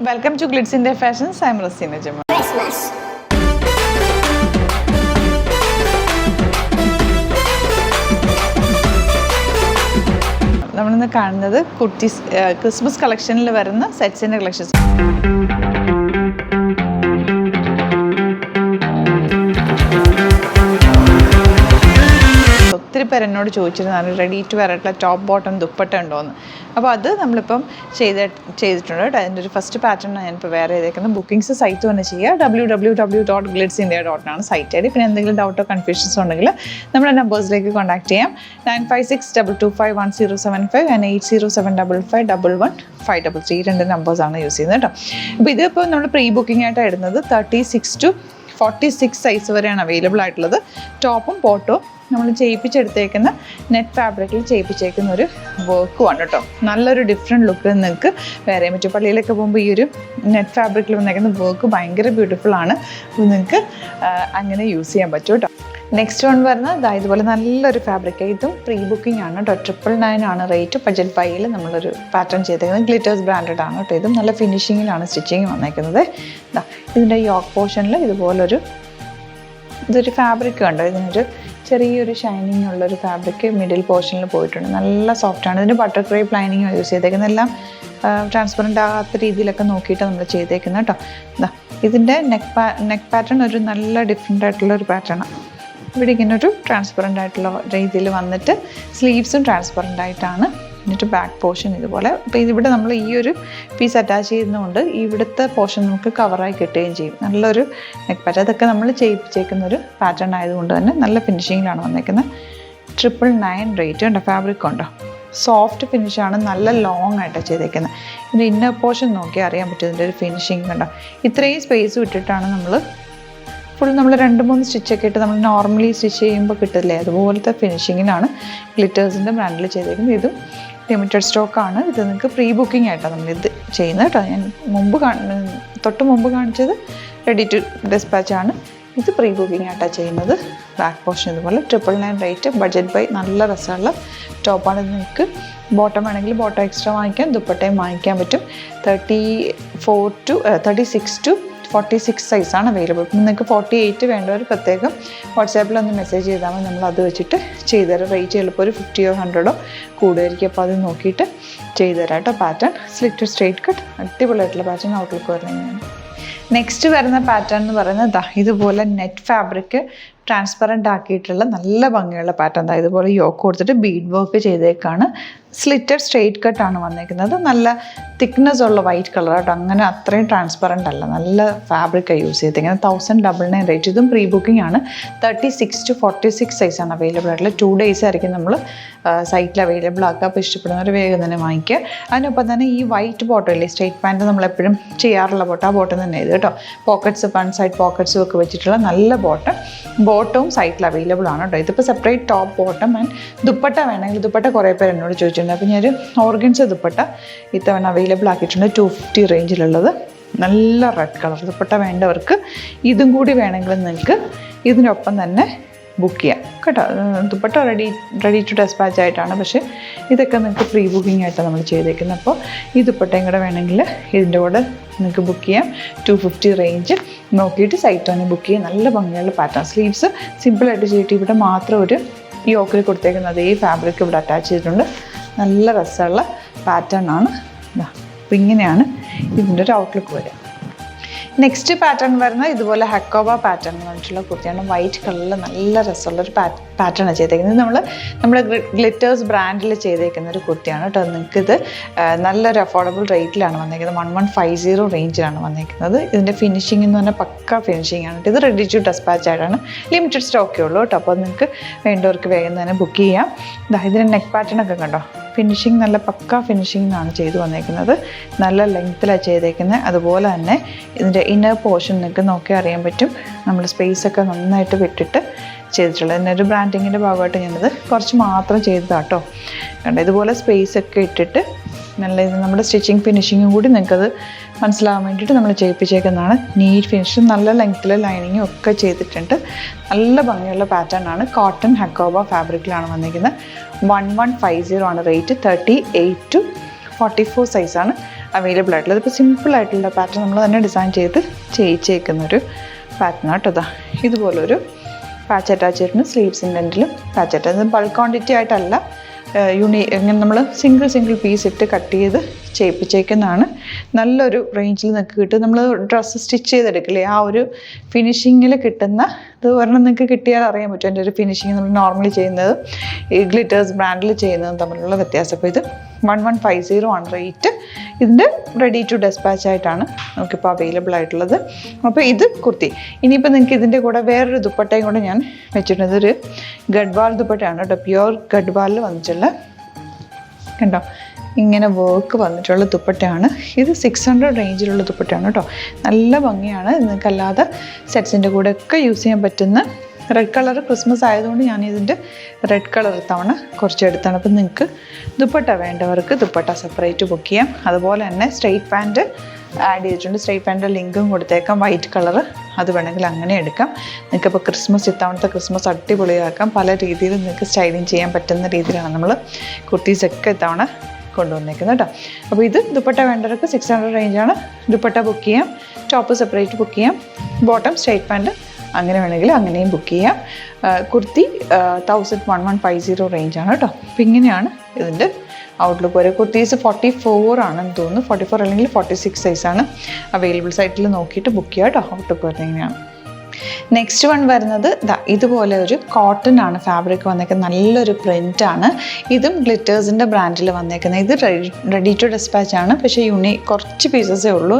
Welcome to Glitz India Fashions. I am Rasina Jamal. നമ്മളിന്ന് കാണുന്നത് kurtis Christmas കളക്ഷനിൽ വരുന്ന സെറ്റ്സിൻ്റെ collections. ഒത്തിരി പേര് എന്നോട് ചോദിച്ചിരുന്നാണ് റെഡി ടു വെയർ ആയിട്ടുള്ള ടോപ്പ് ബോട്ടം ദുപ്പട്ട ഉണ്ടോയെന്ന്. അപ്പോൾ അത് നമ്മളിപ്പം ചെയ്തിട്ടുണ്ട് കേട്ടോ. അതിൻ്റെ ഒരു ഫസ്റ്റ് പാറ്റേൺ ഞാനിപ്പോൾ വേറെ ചെയ്തേക്കുന്നത്. ബുക്കിംഗ്സ് സൈറ്റ് തന്നെ ചെയ്യുക. www.glitzindia.in ആണ് സൈറ്റ് ഐ ഡി. പിന്നെ എന്തെങ്കിലും ഡൗട്ടോ കൺഫ്യൂഷൻസ് ഉണ്ടെങ്കിൽ നമ്മുടെ നമ്പേഴ്സിലേക്ക് കോൺടാക്ട് ചെയ്യാം. 9562251075 and 8075551153 രണ്ട് നമ്പേഴ്സാണ് യൂസ് ചെയ്യുന്നത് കേട്ടോ. അപ്പോൾ ഇതിപ്പോൾ നമ്മൾ പ്രീ ബുക്കിംഗ് ആയിട്ടാണ് ഇടുന്നത്. 36 to 46 സൈസ് വരെയാണ് അവൈലബിൾ ആയിട്ടുള്ളത്. ടോപ്പും ബോട്ടവും നമ്മൾ ചെയ്യിപ്പിച്ചെടുത്തേക്കുന്ന നെറ്റ് ഫാബ്രിക്കിൽ ചെയ്യിപ്പിച്ചേക്കുന്ന ഒരു വർക്കുമാണ് കേട്ടോ. നല്ലൊരു ഡിഫറെൻറ്റ് ലുക്ക് നിങ്ങൾക്ക് വേറെ പറ്റും. പള്ളിയിലൊക്കെ പോകുമ്പോൾ ഈ ഒരു നെറ്റ് ഫാബ്രിക്കിൽ വന്നേക്കുന്ന വർക്ക് ഭയങ്കര ബ്യൂട്ടിഫുൾ ആണ്. അപ്പോൾ നിങ്ങൾക്ക് അങ്ങനെ യൂസ് ചെയ്യാൻ പറ്റും കേട്ടോ. നെക്സ്റ്റ് വൺ പറഞ്ഞാൽ ഇതുപോലെ നല്ലൊരു ഫാബ്രിക്. ഇതും പ്രീ ബുക്കിംഗ് ആണ് കേട്ടോ. 999 ആണ് റേറ്റ്. ബഡ്ജറ്റ് ബൈയിൽ നമ്മളൊരു പാറ്റേൺ ചെയ്തേക്കുന്നത്. ഗ്ലിറ്റേഴ്സ് ബ്രാൻഡഡ് ആണ് കേട്ടോ. ഇതും നല്ല ഫിനിഷിങ്ങിലാണ് സ്റ്റിച്ചിങ് വന്നേക്കുന്നത്. ഇതിൻ്റെ യോക്ക് പോർഷനിൽ ഇതൊരു ഫാബ്രിക് കണ്ടോ. ഇതിനൊരു ചെറിയൊരു ഷൈനിങ് ഉള്ളൊരു ഫാബ്രിക് മിഡിൽ പോർഷനിൽ പോയിട്ടുണ്ട്. നല്ല സോഫ്റ്റാണ്. ഇതിൻ്റെ ബട്ടർ ക്രേപ്പ് ലൈനിങ് യൂസ് ചെയ്തേക്കുന്നത്. എല്ലാം ട്രാൻസ്പെറൻ്റ് ആകാത്ത രീതിയിലൊക്കെ നോക്കിയിട്ട് നമ്മൾ ചെയ്തേക്കുന്നത് കേട്ടോ. ഇതിൻ്റെ നെക്ക് പാറ്റേൺ ഒരു നല്ല ഡിഫറെൻ്റ് ആയിട്ടുള്ളൊരു പാറ്റേണാണ്. ഇവിടെ ഇങ്ങനെ ഒരു ട്രാൻസ്പെറൻ്റ് ആയിട്ടുള്ള രീതിയിൽ വന്നിട്ട് സ്ലീവ്സും ട്രാൻസ്പെറൻ്റ് ആയിട്ടാണ്. എന്നിട്ട് ബാക്ക് പോർഷൻ ഇതുപോലെ. അപ്പോൾ ഇതിവിടെ നമ്മൾ ഈ ഒരു പീസ് അറ്റാച്ച് ചെയ്യുന്നതുകൊണ്ട് ഇവിടുത്തെ പോർഷൻ നമുക്ക് കവറായി കിട്ടുകയും ചെയ്യും. നല്ലൊരു നെക്ക് പാറ്റേൺ. അതൊക്കെ നമ്മൾ ചെയ്യിപ്പിച്ചേക്കുന്ന ഒരു പാറ്റേൺ ആയതുകൊണ്ട് തന്നെ നല്ല ഫിനിഷിങ്ങിലാണ് വന്നേക്കുന്നത്. 999 റേറ്റ് ഉണ്ട്. ഫാബ്രിക് ഉണ്ടോ, സോഫ്റ്റ് ഫിനിഷാണ്. നല്ല ലോങ് ആയിട്ടാണ് ചെയ്തേക്കുന്നത്. ഇതിൻ്റെ ഇന്നർ പോർഷൻ നോക്കിയാൽ അറിയാൻ പറ്റും ഇതിൻ്റെ ഒരു ഫിനിഷിങ് കണ്ടോ. ഇത്രയും സ്പേസ് വിട്ടിട്ടാണ് നമ്മൾ ഫുൾ നമ്മൾ 2-3 സ്റ്റിച്ചൊക്കെ ഇട്ട് നമ്മൾ നോർമലി സ്റ്റിച്ച് ചെയ്യുമ്പോൾ കിട്ടില്ലേ, അതുപോലത്തെ ഫിനിഷിങ്ങിലാണ് ഗ്ലിറ്റേഴ്സിൻ്റെ ബ്രാൻഡിൽ ചെയ്തേക്കുന്നത്. ഇതും ലിമിറ്റഡ് സ്റ്റോക്കാണ്. ഇത് നിങ്ങൾക്ക് പ്രീ ബുക്കിംഗ് ആയിട്ടാണ് നമ്മളിത് ചെയ്യുന്നത് കേട്ടോ. ഞാൻ തൊട്ട് മുമ്പ് കാണിച്ചത് റെഡി ടു ഡിസ്പാച്ച് ആണ്. ഇത് പ്രീ ബുക്കിംഗ് ആയിട്ടാണ് ചെയ്യുന്നത്. ബാക്ക് പോർഷൻ ഇതുപോലെ 999 റേറ്റ്. Budget by. നല്ല രസമുള്ള ടോപ്പാണ്. ഇത് നിങ്ങൾക്ക് ബോട്ടം വേണമെങ്കിൽ ബോട്ടം എക്സ്ട്രാ വാങ്ങിക്കാം, ദുപ്പട്ടയും വാങ്ങിക്കാൻ പറ്റും. 36 to 46 സൈസാണ് അവൈലബിൾ. നിങ്ങൾക്ക് 48 വേണ്ടവർ പ്രത്യേകം വാട്സാപ്പിലൊന്ന് മെസ്സേജ് ചെയ്താൽ മതി. നമ്മൾ അത് വെച്ചിട്ട് ചെയ്തുതരാം. റേറ്റ് ചിലപ്പോൾ ഒരു 50 or 100 കൂടുതലായിരിക്കും. അപ്പോൾ അത് നോക്കിയിട്ട് ചെയ്തുതരാം കേട്ടോ. പാറ്റേൺ സ്ലിറ്റഡ് സ്ട്രെയിറ്റ് കട്ട് അടിപൊളിയായിട്ടുള്ള പാറ്റേൺ ഔട്ട്ലുക്ക് വരുന്നതാണ്. നെക്സ്റ്റ് വരുന്ന പാറ്റേൺ എന്ന് പറയുന്നത് ഇതുപോലെ നെറ്റ് ഫാബ്രിക് ട്രാൻസ്പെറൻ്റ് ആക്കിയിട്ടുള്ള നല്ല ഭംഗിയുള്ള പാറ്റേൺ. ഇതുപോലെ യോക്ക് കൊടുത്തിട്ട് ബീഡ് വർക്ക് ചെയ്തേക്കാണ്. സ്ലിറ്റഡ് സ്ട്രെയിറ്റ് കട്ടാണ് വന്നേക്കുന്നത്. നല്ല തിക്നെസ് ഉള്ള വൈറ്റ് കളർ കേട്ടോ. അങ്ങനെ അത്രയും ട്രാൻസ്പെറൻ്റ് അല്ല. നല്ല ഫാബ്രിക്കാണ് യൂസ് ചെയ്തേക്കുന്നത്. 1099 റേറ്റ്. ഇതും പ്രീ ബുക്കിംഗ് ആണ്. 36 to 46 സൈസാണ് അവൈലബിൾ ആയിട്ടുള്ള. 2 days ആയിരിക്കും നമ്മൾ സൈറ്റിൽ അവൈലബിൾ ആക്കുക. അപ്പോൾ ഇഷ്ടപ്പെടുന്നവർ വേഗം തന്നെ വാങ്ങിക്കുക. അതിനൊപ്പം തന്നെ ഈ വൈറ്റ് ബോട്ടം ഇല്ലേ, സ്ട്രെയിറ്റ് പാൻറ്റ് നമ്മളെപ്പോഴും ചെയ്യാറുള്ള ബോട്ടം, ആ ബോട്ടം തന്നെ ഇത് കേട്ടോ. പോക്കറ്റ്സ്, വൺ സൈഡ് പോക്കറ്റ്സും ഒക്കെ വെച്ചിട്ടുള്ള നല്ല ബോട്ടവും സൈറ്റിൽ അവൈലബിൾ ആണ് കേട്ടോ. ഇതിപ്പോൾ separate top bottom and dupatta വേണമെങ്കിൽ ദുപ്പട്ട കുറേ പേര് എന്നോട് ചോദിച്ചിട്ടുണ്ട്. അപ്പോൾ ഞാനൊരു ഓർഗൻസ് ദുപ്പട്ട ഇത്തവണ അവൈലബിൾ ആക്കിയിട്ടുണ്ട്. 250 റേഞ്ചിലുള്ളത്. നല്ല റെഡ് കളർ ദുപ്പട്ട വേണ്ടവർക്ക് ഇതും കൂടി വേണമെങ്കിൽ നിങ്ങൾക്ക് ഇതിനൊപ്പം തന്നെ ബുക്ക് ചെയ്യാം കേട്ടോ. ദുപ്പട്ട റെഡി ടു ഡിസ്പാച്ച് ആയിട്ടാണ്. പക്ഷേ ഇതൊക്കെ നിങ്ങൾക്ക് പ്രീ ബുക്കിംഗ് ആയിട്ടാണ് നമ്മൾ ചെയ്തേക്കുന്നത്. അപ്പോൾ ഈ ദുപ്പട്ടയും കൂടെ വേണമെങ്കിൽ ഇതിൻ്റെ കൂടെ നിങ്ങൾക്ക് ബുക്ക് ചെയ്യാം. 250 റേഞ്ച് നോക്കിയിട്ട് സൈറ്റ് തന്നെ ബുക്ക് ചെയ്യാം. നല്ല ഭംഗിയുള്ള പാറ്റേൺ. സ്ലീവ്സ് സിമ്പിളായിട്ട് ചെയ്തിട്ട് ഇവിടെ മാത്രം ഒരു യോക്കിൽ കൊടുത്തേക്കുന്നത് അതേ ഫാബ്രിക് ഇവിടെ അറ്റാച്ച് ചെയ്തിട്ടുണ്ട്. നല്ല രസമുള്ള പാറ്റേൺ ആണ്. അപ്പോൾ ഇങ്ങനെയാണ് ഇതിൻ്റെ ഒരു ഔട്ട്ലുക്ക് വരിക. നെക്സ്റ്റ് പാറ്റേൺ വരുന്നത് ഇതുപോലെ ഹക്കോബ പാറ്റേൺ എന്ന് പറഞ്ഞിട്ടുള്ള കുർത്തിയാണ്. വൈറ്റ് കളറിൽ നല്ല രസമുള്ളൊരു പാറ്റേൺ ചെയ്തേക്കുന്നത്. നമ്മൾ ഗ്ലിറ്റേഴ്സ് ബ്രാൻഡിൽ ചെയ്തേക്കുന്ന ഒരു കുർത്തിയാണ് കേട്ടോ. നിങ്ങൾക്കിത് നല്ലൊരു അഫോർഡബിൾ റേറ്റിലാണ് വന്നേക്കുന്നത്. 1150 റേഞ്ചിലാണ് വന്നേക്കുന്നത്. ഇതിൻ്റെ ഫിനിഷിംഗ് എന്ന് പറഞ്ഞാൽ പക്ക ഫിനിഷിംഗ് ആണ്. ഇത് റെഡി ടു ഡിസ്പാച്ച് ആയിട്ടാണ്. ലിമിറ്റഡ് സ്റ്റോക്കേ ഉള്ളൂ കേട്ടോ. അപ്പോൾ നിങ്ങൾക്ക് വേണ്ടവർക്ക് വേഗം തന്നെ ബുക്ക് ചെയ്യാം. ഇതിൻ്റെ നെക്ക് പാറ്റേൺ ഒക്കെ കണ്ടോ. ഫിനിഷിങ് നല്ല പക്ക ഫിനിഷിങ്ങിനാണ് ചെയ്ത് വന്നേക്കുന്നത്. നല്ല ലെങ്ത്തിലാണ് ചെയ്തേക്കുന്നത്. അതുപോലെ തന്നെ ഇതിൻ്റെ ഇന്നർ പോർഷൻ നിങ്ങൾക്ക് നോക്കിയാൽ അറിയാൻ പറ്റും. നമ്മൾ സ്പേസൊക്കെ നന്നായിട്ട് വിട്ടിട്ട് ചെയ്തിട്ടുള്ളത്. ഇതിനൊരു ബ്രാൻഡിങ്ങിൻ്റെ ഭാഗമായിട്ട് ഞാനത് കുറച്ച് മാത്രം ചെയ്തതാട്ടോ. കണ്ടോ, ഇതുപോലെ സ്പേസൊക്കെ ഇട്ടിട്ട് നല്ല ഇത് നമ്മുടെ സ്റ്റിച്ചിങ് ഫിനിഷിങ്ങും കൂടി നിങ്ങൾക്കത് മനസ്സിലാകാൻ വേണ്ടിയിട്ട് നമ്മൾ ചെയ്യിപ്പിച്ചേക്കുന്നതാണ്. നീറ്റ് ഫിനിഷും നല്ല ലെങ്ത്തിൽ ലൈനിങ്ങും ഒക്കെ ചെയ്തിട്ടുണ്ട്. നല്ല ഭംഗിയുള്ള പാറ്റേൺ ആണ്. കോട്ടൺ ഹക്കോബ ഫാബ്രിക്കിലാണ് വന്നിരിക്കുന്നത്. 1150 ആണ് റേറ്റ്. 38 to 44 സൈസാണ് അവൈലബിൾ ആയിട്ടുള്ളത്. ഇപ്പോൾ സിമ്പിളായിട്ടുള്ള പാറ്റേൺ നമ്മൾ തന്നെ ഡിസൈൻ ചെയ്ത് ചെയ്യിച്ചേക്കുന്നൊരു പാറ്റേൺ ആട്ടോ. ഇതാ ഇതുപോലൊരു പാച്ച് അറ്റാച്ച് ചെയ്തിട്ടുണ്ട്. സ്ലീവ്സിൻ്റെ എൻഡിലും പാച്ച് അറ്റാച്ച്. ബൾക്ക് ക്വാണ്ടിറ്റി ആയിട്ടല്ല, ഇങ്ങനെ നമ്മൾ സിംഗിൾ പീസ് ഇട്ട് കട്ട് ചെയ്ത് ചെയ്യിപ്പിച്ചേക്കുന്നതാണ്. നല്ലൊരു റേഞ്ചിൽ നിങ്ങൾക്ക് കിട്ടും. നമ്മൾ ഡ്രസ്സ് സ്റ്റിച്ച് ചെയ്തെടുക്കില്ലേ, ആ ഒരു ഫിനിഷിങ്ങിൽ കിട്ടുന്ന ഇത് ഒരെണ്ണം നിങ്ങൾക്ക് കിട്ടിയാൽ അറിയാൻ പറ്റും എൻ്റെ ഒരു ഫിനിഷിങ് നമ്മൾ നോർമലി ചെയ്യുന്നത് ഈ ഗ്ലിറ്റേഴ്സ് ബ്രാൻഡിൽ ചെയ്യുന്നതും തമ്മിലുള്ള വ്യത്യാസം. അപ്പോൾ ഇത് 1150 ആണ് റേറ്റ്. ഇതിൻ്റെ റെഡി ടു ഡെസ്പാച്ച് ആയിട്ടാണ് നമുക്കിപ്പോൾ അവൈലബിൾ ആയിട്ടുള്ളത്. അപ്പോൾ ഇത് കുർത്തി. ഇനിയിപ്പോൾ നിങ്ങൾക്ക് ഇതിൻ്റെ കൂടെ വേറൊരു ദുപ്പട്ടയും കൂടെ ഞാൻ വെച്ചിട്ടുണ്ട്. ഇതൊരു ഗഡ്വാൾ ദുപ്പട്ടയാണ് കേട്ടോ, പ്യുവർ ഗഡ്വാളിൽ വന്നിട്ടുള്ള, കണ്ടോ ഇങ്ങനെ വർക്ക് വന്നിട്ടുള്ള ദുപ്പട്ടയാണ്. ഇത് 600 റേഞ്ചിലുള്ള ദുപ്പട്ടയാണ് കേട്ടോ. നല്ല ഭംഗിയാണ്. നിങ്ങൾക്കല്ലാതെ സെറ്റ്സിൻ്റെ കൂടെ ഒക്കെ യൂസ് ചെയ്യാൻ പറ്റുന്ന റെഡ് കളർ ക്രിസ്മസ് ആയതുകൊണ്ട് ഞാൻ ഇതിൻ്റെ റെഡ് കളർ തവണ കുറച്ച് എടുത്താണ്. അപ്പം നിങ്ങൾക്ക് ദുപ്പട്ട വേണ്ടവർക്ക് ദുപ്പട്ട സെപ്പറേറ്റ് ബുക്ക് ചെയ്യാം. അതുപോലെ തന്നെ സ്ട്രെയിറ്റ് പാൻറ്റ് ആഡ് ചെയ്തിട്ടുണ്ട്. സ്ട്രെയിറ്റ് പാൻറ്റിൻ്റെ ലിങ്കും കൊടുത്തേക്കാം, വൈറ്റ് കളർ. അത് വേണമെങ്കിൽ അങ്ങനെ എടുക്കാം. നിങ്ങൾക്കിപ്പോൾ ക്രിസ്മസ് ഇത്തവണത്തെ ക്രിസ്മസ് അടിപൊളിയാക്കാം. പല രീതിയിൽ നിങ്ങൾക്ക് സ്റ്റൈലിങ് ചെയ്യാൻ പറ്റുന്ന രീതിയിലാണ് നമ്മൾ കുർത്തീസൊക്കെ ഇത്തവണ കൊണ്ടുവന്നേക്കുന്നത് കേട്ടോ. അപ്പോൾ ഇത് ദുപ്പട്ട വേണ്ടവർക്ക് 600 റേഞ്ചാണ്. ദുപ്പട്ട ബുക്ക് ചെയ്യാം, ടോപ്പ് സെപ്പറേറ്റ് ബുക്ക് ചെയ്യാം, ബോട്ടം സ്ട്രെയിറ്റ് പാൻറ്റ് അങ്ങനെ വേണമെങ്കിൽ അങ്ങനെയും ബുക്ക് ചെയ്യാം. കുർത്തി 1150 റേഞ്ചാണ് കേട്ടോ. അപ്പോൾ ഇങ്ങനെയാണ് ഇതിൻ്റെ ഔട്ട്ലുക്ക് വരെ. കുർത്തീസ് 44 ആണെന്ന് തോന്നുന്നു. 44 അല്ലെങ്കിൽ 46 സൈസാണ് അവൈലബിൾ. സൈറ്റിൽ നോക്കിയിട്ട് ബുക്ക് ചെയ്യാം കേട്ടോ. ഔട്ട്ലുക്ക് വരുന്നത് ഇങ്ങനെയാണ്. നെക്സ്റ്റ് വൺ വരുന്നത് ഇതുപോലെ ഒരു കോട്ടൺ ആണ് ഫാബ്രിക് വന്നേക്കുന്നത്. നല്ലൊരു പ്രിൻ്റാണ്. ഇതും ഗ്ലിറ്റേഴ്സിൻ്റെ ബ്രാൻഡിൽ വന്നേക്കുന്നത്. ഇത് റെഡി ടു ഡെസ്പാച്ച് ആണ്. പക്ഷേ കുറച്ച് പീസസേ ഉള്ളൂ,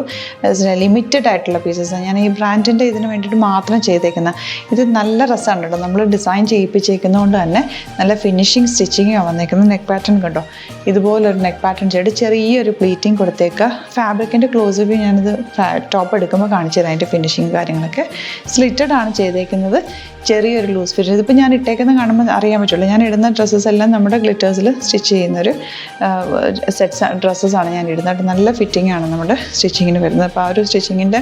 ലിമിറ്റഡ് ആയിട്ടുള്ള പീസസ്. ഞാൻ ഈ ബ്രാൻഡിൻ്റെ ഇതിന് വേണ്ടിയിട്ട് മാത്രം ചെയ്തേക്കുന്നത്. ഇത് നല്ല രസമാണ് കേട്ടോ. നമ്മൾ ഡിസൈൻ ചെയ്യിപ്പിച്ചേക്കുന്നതുകൊണ്ട് തന്നെ നല്ല ഫിനിഷിങ് സ്റ്റിച്ചിങ്ങാണ് വന്നേക്കുന്നത്. നെക്ക് പാറ്റേൺ കണ്ടോ, ഇതുപോലൊരു നെക്ക് പാറ്റേൺ ചെയ്ത് ചെറിയൊരു പ്ലീറ്റിംഗ് കൊടുത്തേക്കുക. ഫാബ്രിക്കിൻ്റെ ക്ലോസ് വ്യൂ ഞാനിത് ടോപ്പ് എടുക്കുമ്പോൾ കാണിച്ചത് അതിൻ്റെ ഫിനിഷിങ് കാര്യങ്ങളൊക്കെ. സ്ലിറ്റഡ് ആണ് ചെയ്തേക്കുന്നത്, ചെറിയൊരു ലൂസ് ഫിറ്റ്. ഇതിപ്പോൾ ഞാൻ ഇട്ടേക്കുന്നത് കാണുമ്പോൾ അറിയാൻ പറ്റുള്ളൂ. ഞാൻ ഇടുന്ന ഡ്രസ്സസ് എല്ലാം നമ്മുടെ ഗ്ലിറ്റേഴ്സിൽ സ്റ്റിച്ച് ചെയ്യുന്നൊരു ഡ്രസ്സസാണ് ഞാൻ ഇടുന്നത്. നല്ല ഫിറ്റിംഗ് ആണ് നമ്മുടെ സ്റ്റിച്ചിങ്ങിന് വരുന്നത്. അപ്പോൾ ആ ഒരു സ്റ്റിച്ചിങ്ങിൻ്റെ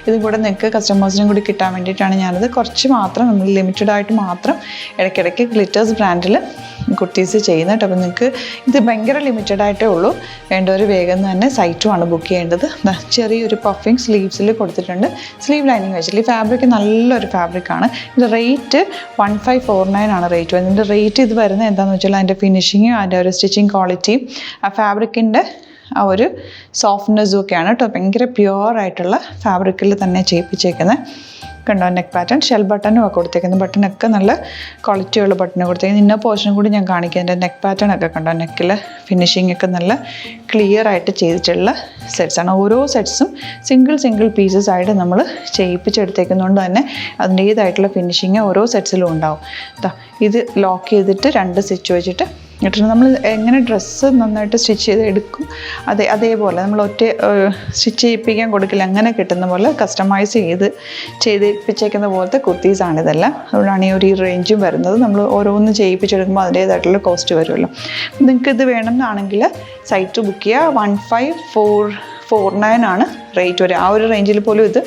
ഇതും കൂടെ നിങ്ങൾക്ക് കസ്റ്റമേഴ്സിനും കൂടി കിട്ടാൻ വേണ്ടിയിട്ടാണ് ഞാനത് കുറച്ച് മാത്രം നമ്മൾ ലിമിറ്റഡ് ആയിട്ട് മാത്രം ഇടയ്ക്കിടയ്ക്ക് ഗ്ലിറ്റേഴ്സ് ബ്രാൻഡിൽ കുർത്തീസ് ചെയ്യുന്നത് കേട്ടോ. അപ്പോൾ നിങ്ങൾക്ക് ഇത് ഭയങ്കര ലിമിറ്റഡ് ആയിട്ടേ ഉള്ളൂ. വേണ്ടവർ വേഗം തന്നെ സൈറ്റുമാണ് ബുക്ക് ചെയ്യേണ്ടത്. ചെറിയൊരു പഫിങ് സ്ലീവ്സിൽ കൊടുത്തിട്ടുണ്ട്, സ്ലീവ് ലൈനിങ് വെച്ചിട്ട്. ഈ ഫാബ്രിക് നല്ലൊരു ഫാബ്രിക്കാണ്. ഇത് റേറ്റ് 1549 ആണ് റേറ്റ് വരുന്നത്. ഇതിൻ്റെ റേറ്റ് ഇത് വരുന്നത് എന്താണെന്ന് വെച്ചാൽ അതിൻ്റെ ഫിനിഷിങ്ങും അതിൻ്റെ ഒരു സ്റ്റിച്ചിങ് ക്വാളിറ്റിയും ആ ഫാബ്രിക്കിൻ്റെ ആ ഒരു സോഫ്റ്റ്നെസ്സും ഒക്കെയാണ് കേട്ടോ. ഭയങ്കര പ്യുവറായിട്ടുള്ള ഫാബ്രിക്കിൽ തന്നെ ചെയ്യിപ്പിച്ചേക്കുന്നത്. കണ്ടോ നെക്ക് പാറ്റേൺ, ഷെൽ ബട്ടനും ഒക്കെ കൊടുത്തേക്കുന്നത്. ബട്ടനൊക്കെ നല്ല ക്വാളിറ്റിയുള്ള ബട്ടൺ കൊടുത്തേക്കുന്നത്. ഇന്ന പോർഷനും കൂടി ഞാൻ കാണിക്കുന്നത്. നെക്ക് പാറ്റേൺ ഒക്കെ കണ്ടോ, നെക്കിൽ ഫിനിഷിംഗ് ഒക്കെ നല്ല ക്ലിയർ ആയിട്ട് ചെയ്തിട്ടുള്ള സെറ്റ്സാണ്. ഓരോ സെറ്റ്സും സിംഗിൾ പീസസ് ആയിട്ട് നമ്മൾ ചെയ്യിപ്പിച്ചെടുത്തേക്കുന്നതുകൊണ്ട് തന്നെ അതിൻ്റേതായിട്ടുള്ള ഫിനിഷിങ് ഓരോ സെറ്റ്സിലും ഉണ്ടാവും. ഇത് ലോക്ക് ചെയ്തിട്ട് 2 സ്റ്റിച്ച് വെച്ചിട്ട് എന്നിട്ട് നമ്മൾ എങ്ങനെ ഡ്രസ്സ് നന്നായിട്ട് സ്റ്റിച്ച് ചെയ്ത് എടുക്കും അതേപോലെ നമ്മൾ സ്റ്റിച്ച് ചെയ്യിപ്പിക്കാൻ കൊടുക്കില്ല, അങ്ങനെ കിട്ടുന്ന പോലെ കസ്റ്റമൈസ് ചെയ്തിപ്പിച്ചേക്കുന്ന പോലത്തെ കുർത്തീസാണ് ഇതെല്ലാം. അതുകൊണ്ടാണ് ഈ ഒരു റേഞ്ചും വരുന്നത്. നമ്മൾ ഓരോന്ന് ചെയ്യിപ്പിച്ചെടുക്കുമ്പോൾ അതിൻ്റേതായിട്ടുള്ള കോസ്റ്റ് വരുമല്ലോ. നിങ്ങൾക്ക് ഇത് വേണമെന്നാണെങ്കിൽ സൈറ്റ് ബുക്ക് ചെയ്യുക. 1549 ആണ് റേറ്റ് വരെ. ആ ഒരു റേഞ്ചിൽ പോലും ഇത്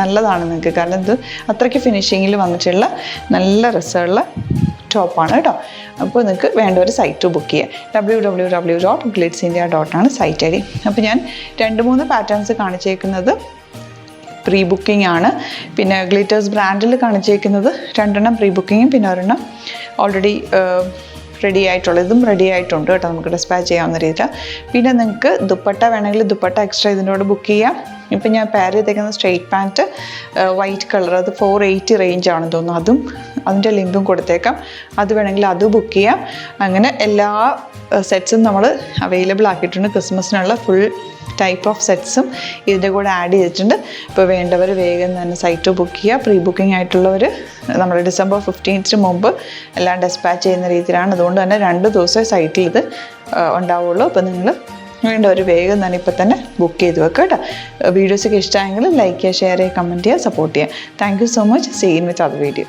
നല്ലതാണ് നിങ്ങൾക്ക്. കാരണം ഇത് അത്രയ്ക്ക് ഫിനിഷിങ്ങിൽ വന്നിട്ടുള്ള നല്ല രസമുള്ള ടോപ്പാണ് കേട്ടോ. അപ്പോൾ നിങ്ങൾക്ക് വേണ്ട ഒരു സൈറ്റ് ബുക്ക് ചെയ്യുക. www.glitzindia.com ആണ് സൈറ്റ് ഐ ഡി. അപ്പോൾ ഞാൻ 2-3 പാറ്റേൺസ് കാണിച്ചേക്കുന്നത് പ്രീ ബുക്കിംഗ് ആണ്. പിന്നെ ഗ്ലിറ്റേഴ്സ് ബ്രാൻഡിൽ കാണിച്ചേക്കുന്നത് 2 പ്രീ ബുക്കിങ്ങും പിന്നെ 1 ഓൾറെഡി റെഡി ആയിട്ടുള്ള. ഇതും റെഡി ആയിട്ടുണ്ട് കേട്ടോ, നമുക്ക് ഡെസ്പാച്ച് ചെയ്യാവുന്ന രീതിയിൽ. പിന്നെ നിങ്ങൾക്ക് ദുപ്പട്ട വേണമെങ്കിൽ ദുപ്പട്ട എക്സ്ട്രാ ഇതിനോട് ബുക്ക് ചെയ്യാം. ഇപ്പം ഞാൻ പെയർ ചെയ്തേക്കുന്ന സ്ട്രെയിറ്റ് പാൻറ്റ് വൈറ്റ് കളർ, അത് 480 റേഞ്ച് ആണെന്ന് തോന്നുന്നു. അതും അതിൻ്റെ ലിങ്കും കൊടുത്തേക്കാം. അത് വേണമെങ്കിൽ അത് ബുക്ക് ചെയ്യാം. അങ്ങനെ എല്ലാ സെറ്റ്സും നമ്മൾ അവൈലബിൾ ആക്കിയിട്ടുണ്ട്. ക്രിസ്മസിനുള്ള ഫുൾ ടൈപ്പ് ഓഫ് സെറ്റ്സും ഇതിൻ്റെ കൂടെ ആഡ് ചെയ്തിട്ടുണ്ട്. ഇപ്പോൾ വേണ്ടവർ വേഗം തന്നെ സൈറ്റ് ബുക്ക് ചെയ്യുക. പ്രീ ബുക്കിംഗ് ആയിട്ടുള്ളവർ നമ്മൾ December 15th മുമ്പ് എല്ലാം ഡെസ്പാച്ച് ചെയ്യുന്ന രീതിയിലാണ്. അതുകൊണ്ട് തന്നെ 2 ദിവസമേ സൈറ്റിൽ ഇത് ഉണ്ടാവുള്ളൂ. അപ്പോൾ നിങ്ങൾ വേണ്ടവർ വേഗം തന്നെ ഇപ്പം തന്നെ ബുക്ക് ചെയ്ത് വെക്കുക കേട്ടോ. വീഡിയോസൊക്കെ ഇഷ്ടമായെങ്കിൽ ലൈക്ക് ചെയ്യുക, ഷെയർ ചെയ്യുക, കമൻറ്റ് ചെയ്യുക, സപ്പോർട്ട് ചെയ്യുക. Thank you so much. See you with other video.